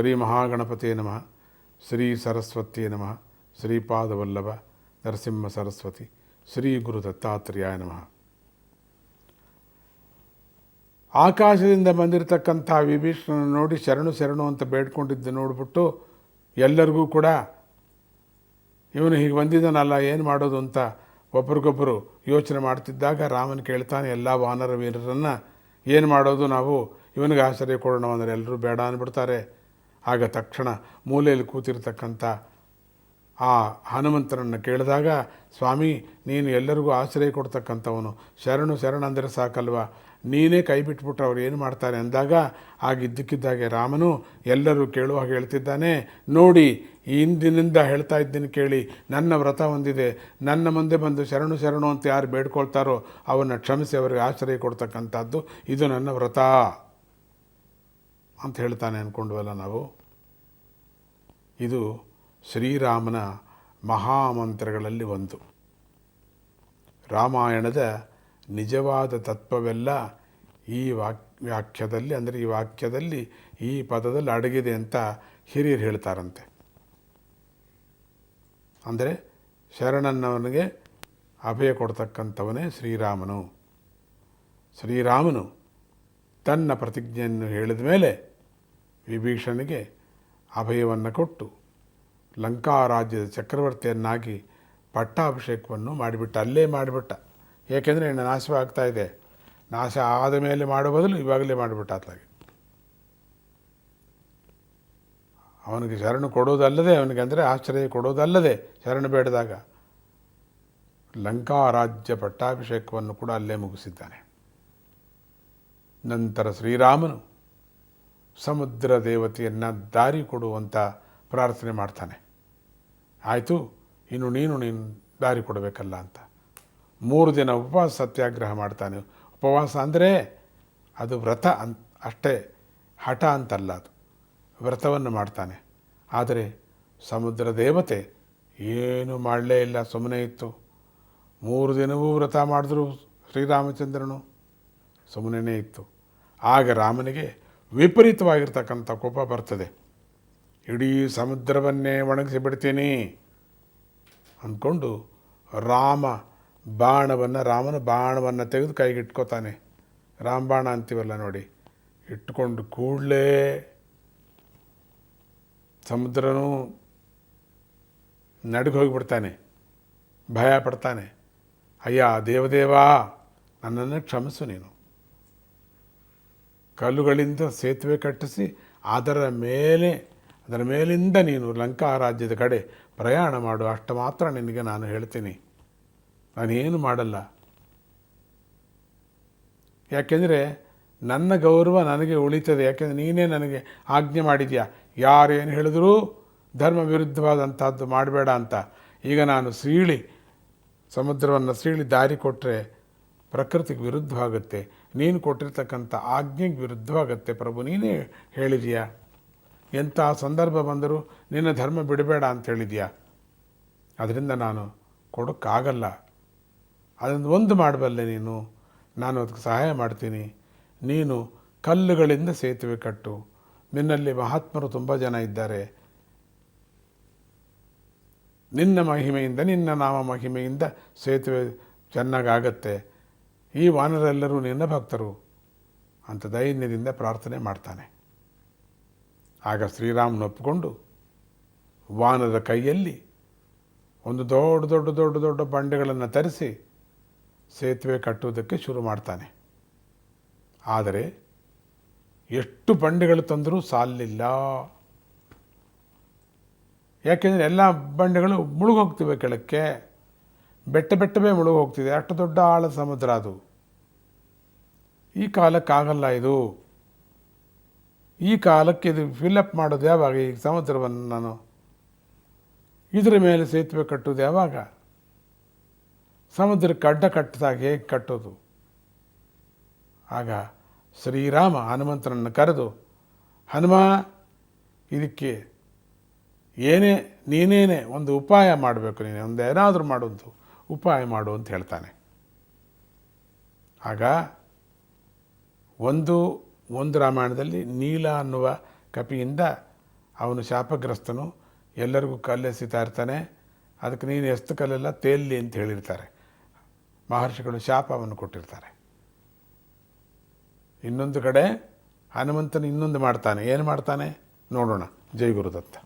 ಶ್ರೀ ಮಹಾಗಣಪತಿಯೇ ನಮಃ. ಶ್ರೀ ಸರಸ್ವತಿಯೇ ನಮಃ. ಶ್ರೀಪಾದವಲ್ಲಭ ನರಸಿಂಹ ಸರಸ್ವತಿ ಶ್ರೀ ಗುರು ದತ್ತಾತ್ರೇಯಾಯ ನಮಃ. ಆಕಾಶದಿಂದ ಬಂದಿರತಕ್ಕಂಥ ವಿಭೀಷಣನ ನೋಡಿ ಶರಣು ಶರಣು ಅಂತ ಬೇಡ್ಕೊಂಡಿದ್ದು ನೋಡಿಬಿಟ್ಟು ಎಲ್ಲರಿಗೂ ಕೂಡ ಇವನು ಹೀಗೆ ಬಂದಿದ್ದಾನಲ್ಲ ಏನು ಮಾಡೋದು ಅಂತ ಒಬ್ರಿಗೊಬ್ಬರು ಯೋಚನೆ ಮಾಡ್ತಿದ್ದಾಗ ರಾಮನ ಕೇಳ್ತಾನೆ ಎಲ್ಲ ವಾನರ ವೀರರನ್ನು, ಏನು ಮಾಡೋದು ನಾವು, ಇವನಿಗೆ ಆಶ್ರಯ ಕೊಡೋಣ ಅಂದರೆ ಎಲ್ಲರೂ ಬೇಡ ಅಂದ್ಬಿಡ್ತಾರೆ. ಆಗ ತಕ್ಷಣ ಮೂಲೆಯಲ್ಲಿ ಕೂತಿರ್ತಕ್ಕಂಥ ಆ ಹನುಮಂತನನ್ನು ಕೇಳಿದಾಗ, ಸ್ವಾಮಿ ನೀನು ಎಲ್ಲರಿಗೂ ಆಶ್ರಯ ಕೊಡ್ತಕ್ಕಂಥವನು, ಶರಣು ಅಂದರೆ ಸಾಕಲ್ವ, ನೀನೇ ಕೈ ಬಿಟ್ಬಿಟ್ರೆ ಅವ್ರು ಏನು ಮಾಡ್ತಾರೆ ಅಂದಾಗ ಆಗಿದ್ದಕ್ಕಿದ್ದಾಗೆ ರಾಮನು ಎಲ್ಲರೂ ಕೇಳುವಾಗ ಹೇಳ್ತಿದ್ದಾನೆ, ನೋಡಿ ಇಂದಿನಿಂದ ಹೇಳ್ತಾ ಇದ್ದೀನಿ ಕೇಳಿ, ನನ್ನ ವ್ರತ ಹೊಂದಿದೆ, ನನ್ನ ಮುಂದೆ ಬಂದು ಶರಣು ಅಂತ ಯಾರು ಬೇಡ್ಕೊಳ್ತಾರೋ ಅವನ್ನ ಕ್ಷಮಿಸಿ ಅವರಿಗೆ ಆಶ್ರಯ ಕೊಡ್ತಕ್ಕಂಥದ್ದು ಇದು ನನ್ನ ವ್ರತ ಅಂತ ಹೇಳ್ತಾನೆ ಅಂದ್ಕೊಂಡ್ವಲ್ಲ ನಾವು. ಇದು ಶ್ರೀರಾಮನ ಮಹಾಮಂತ್ರಗಳಲ್ಲಿ ಒಂದು. ರಾಮಾಯಣದ ನಿಜವಾದ ತತ್ವವೆಲ್ಲ ಈ ವಾಕ್ಯದಲ್ಲಿ, ಅಂದರೆ ಈ ವಾಕ್ಯದಲ್ಲಿ, ಈ ಪದದಲ್ಲಿ ಅಡಗಿದೆ ಅಂತ ಹಿರಿಯರು ಹೇಳ್ತಾರಂತೆ. ಅಂದರೆ ಶರಣನ್ನವನಿಗೆ ಅಭಯ ಕೊಡ್ತಕ್ಕಂಥವನೇ ಶ್ರೀರಾಮನು. ಶ್ರೀರಾಮನು ತನ್ನ ಪ್ರತಿಜ್ಞೆಯನ್ನು ಹೇಳಿದ ಮೇಲೆ ವಿಭೀಷಣನಿಗೆ ಅಭಯವನ್ನು ಕೊಟ್ಟು ಲಂಕಾ ರಾಜ್ಯದ ಚಕ್ರವರ್ತಿಯನ್ನಾಗಿ ಪಟ್ಟಾಭಿಷೇಕವನ್ನು ಮಾಡಿಬಿಟ್ಟ. ಅಲ್ಲೇ ಮಾಡಿಬಿಟ್ಟ. ಏಕೆಂದರೆ ಇನ್ನು ನಾಶವಾಗ್ತಾ ಇದೆ, ನಾಶ ಆದ ಮೇಲೆ ಮಾಡೋ ಬದಲು ಇವಾಗಲೇ ಮಾಡಿಬಿಟ್ಟ. ಅತ್ಲಾಗೆ ಅವನಿಗೆ ಶರಣು ಕೊಡೋದಲ್ಲದೆ, ಅವನಿಗೆ ಅಂದರೆ ಆಶ್ರಯ ಕೊಡೋದಲ್ಲದೆ ಶರಣು ಬೇಡದಾಗ ಲಂಕಾ ರಾಜ್ಯ ಪಟ್ಟಾಭಿಷೇಕವನ್ನು ಕೂಡ ಅಲ್ಲೇ ಮುಗಿಸಿದ್ದಾನೆ. ನಂತರ ಶ್ರೀರಾಮನು ಸಮುದ್ರ ದೇವತೆಯನ್ನು ದಾರಿ ಕೊಡುವಂಥ ಪ್ರಾರ್ಥನೆ ಮಾಡ್ತಾನೆ. ಆಯಿತು, ಇನ್ನು ನೀನು ದಾರಿ ಕೊಡಬೇಕಲ್ಲ ಅಂತ 3 ದಿನ ಉಪವಾಸ ಸತ್ಯಾಗ್ರಹ ಮಾಡ್ತಾನೆ. ಉಪವಾಸ ಅಂದರೆ ಅದು ವ್ರತ ಅಷ್ಟೇ, ಹಠ ಅಂತಲ್ಲ, ಅದು ವ್ರತವನ್ನು ಮಾಡ್ತಾನೆ. ಆದರೆ ಸಮುದ್ರ ದೇವತೆ ಏನು ಮಾಡಲೇ ಇಲ್ಲ, ಸುಮ್ಮನೆ ಇತ್ತು. 3 ದಿನವೂ ವ್ರತ ಮಾಡಿದ್ರು ಶ್ರೀರಾಮಚಂದ್ರನು, ಸುಮ್ಮನೆ ಇತ್ತು. ಆಗ ರಾಮನಿಗೆ ವಿಪರೀತವಾಗಿರ್ತಕ್ಕಂಥ ಕೋಪ ಬರ್ತದೆ. ಇಡೀ ಸಮುದ್ರವನ್ನೇ ಒಣಗಿಸಿ ಬಿಡ್ತೀನಿ ಅಂದ್ಕೊಂಡು ರಾಮನ ಬಾಣವನ್ನು ತೆಗೆದು ಕೈಗೆ ಇಟ್ಕೋತಾನೆ. ರಾಮಬಾಣ ಅಂತೀವಲ್ಲ ನೋಡಿ, ಇಟ್ಕೊಂಡು ಕೂಡಲೇ ಸಮುದ್ರನೂ ನಡುಗೆ ಹೋಗಿಬಿಡ್ತಾನೆ, ಭಯ ಪಡ್ತಾನೆ. ಅಯ್ಯ ದೇವದೇವಾ, ನನ್ನನ್ನು ಕ್ಷಮಿಸು ನೀನು. ಕಲ್ಲುಗಳಿಂದ ಸೇತುವೆ ಕಟ್ಟಿಸಿ ಅದರ ಮೇಲಿಂದ ನೀನು ಲಂಕಾ ರಾಜ್ಯದ ಕಡೆ ಪ್ರಯಾಣ ಮಾಡು, ಅಷ್ಟು ಮಾತ್ರ ನಿನಗೆ ನಾನು ಹೇಳ್ತೀನಿ, ನಾನೇನು ಮಾಡಲ್ಲ. ಯಾಕೆಂದರೆ ನನ್ನ ಗೌರವ ನನಗೆ ಉಳಿತದೆ, ಯಾಕೆಂದರೆ ನೀನೇ ನನಗೆ ಆಜ್ಞೆ ಮಾಡಿದ್ಯಾ, ಯಾರೇನು ಹೇಳಿದ್ರೂ ಧರ್ಮ ವಿರುದ್ಧವಾದಂಥದ್ದು ಮಾಡಬೇಡ ಅಂತ. ಈಗ ನಾನು ಸಮುದ್ರವನ್ನು ಸೀಳಿ ದಾರಿ ಕೊಟ್ಟರೆ ಪ್ರಕೃತಿಗೆ ವಿರುದ್ಧವಾಗುತ್ತೆ, ನೀನು ಕೊಟ್ಟಿರ್ತಕ್ಕಂಥ ಆಜ್ಞೆಗೆ ವಿರುದ್ಧವಾಗುತ್ತೆ ಪ್ರಭು, ನೀನೇ ಹೇಳಿದೆಯಾ. ಎಂಥ ಸಂದರ್ಭ ಬಂದರೂ ನಿನ್ನ ಧರ್ಮ ಬಿಡಬೇಡ ಅಂತ ಹೇಳಿದೆಯಾ. ಅದರಿಂದ ನಾನು ಕೊಡೋಕ್ಕಾಗಲ್ಲ. ಅದನ್ನು ಒಂದು ಮಾಡಬಲ್ಲೆ ನೀನು, ನಾನು ಅದಕ್ಕೆ ಸಹಾಯ ಮಾಡ್ತೀನಿ. ನೀನು ಕಲ್ಲುಗಳಿಂದ ಸೇತುವೆ ಕಟ್ಟು. ನಿನ್ನಲ್ಲಿ ಮಹಾತ್ಮರು ತುಂಬ ಜನ ಇದ್ದಾರೆ. ನಿನ್ನ ಮಹಿಮೆಯಿಂದ, ನಿನ್ನ ನಾಮ ಮಹಿಮೆಯಿಂದ ಸೇತುವೆ ಚೆನ್ನಾಗಾಗತ್ತೆ. ಈ ವಾನರೆಲ್ಲರೂ ನಿನ್ನ ಭಕ್ತರು ಅಂತ ದೈನ್ಯದಿಂದ ಪ್ರಾರ್ಥನೆ ಮಾಡ್ತಾನೆ. ಆಗ ಶ್ರೀರಾಮನು ಒಪ್ಪಿಕೊಂಡು ವಾನರ ಕೈಯಲ್ಲಿ ಒಂದು ದೊಡ್ಡ ಬಂಡೆಗಳನ್ನು ತರಿಸಿ ಸೇತುವೆ ಕಟ್ಟುವುದಕ್ಕೆ ಶುರು ಮಾಡ್ತಾನೆ. ಆದರೆ ಎಷ್ಟು ಬಂಡೆಗಳು ತಂದರೂ ಸಾಲಿಲ್ಲ. ಯಾಕೆಂದರೆ ಎಲ್ಲ ಬಂಡೆಗಳು ಮುಳುಗೋಗ್ತಿವೆ ಕೆಳಕ್ಕೆ, ಬೆಟ್ಟವೇ ಮುಳುಗೋಗ್ತಿದೆ. ಅಷ್ಟು ದೊಡ್ಡ ಆಳ ಸಮುದ್ರ ಅದು. ಈ ಕಾಲಕ್ಕಾಗಲ್ಲ ಇದು. ಈ ಕಾಲಕ್ಕೆ ಇದು ಫಿಲಪ್ ಮಾಡೋದು ಯಾವಾಗ? ಈ ಸಮುದ್ರವನ್ನು ನಾನು ಇದರ ಮೇಲೆ ಸೇತುವೆ ಕಟ್ಟೋದು ಯಾವಾಗ? ಸಮುದ್ರಕ್ಕೆ ಅಡ್ಡ ಕಟ್ಟಿದಾಗ ಹೇಗೆ ಕಟ್ಟೋದು? ಆಗ ಶ್ರೀರಾಮ ಹನುಮಂತನನ್ನು ಕರೆದು, ಹನುಮ, ಇದಕ್ಕೆ ನೀನೇನೆ ಒಂದು ಉಪಾಯ ಮಾಡಬೇಕು, ನೀನೇ ಒಂದು ಏನಾದರೂ ಮಾಡೋದು ಉಪಾಯ ಮಾಡು ಅಂತ ಹೇಳ್ತಾನೆ. ಆಗ ಒಂದು ರಾಮಾಯಣದಲ್ಲಿ ನೀಲ ಅನ್ನುವ ಕಪಿಯಿಂದ ಅವನು ಶಾಪಗ್ರಸ್ತನು, ಎಲ್ಲರಿಗೂ ಕಲ್ಲೆಸಿತಾ ಇರ್ತಾನೆ. ಅದಕ್ಕೆ ನೀನು ಎಸ್ತ ಕಲ್ಲೆಲ್ಲ ತೇಲ್ಲಿ ಅಂತ ಹೇಳಿರ್ತಾರೆ. ಮಹರ್ಷಿಗಳು ಶಾಪವನ್ನು ಕೊಟ್ಟಿರ್ತಾರೆ. ಇನ್ನೊಂದು ಕಡೆ ಹನುಮಂತನು ಇನ್ನೊಂದು ಮಾಡ್ತಾನೆ. ಏನು ಮಾಡ್ತಾನೆ ನೋಡೋಣ. ಜೈ ಗುರುದತ್ತ.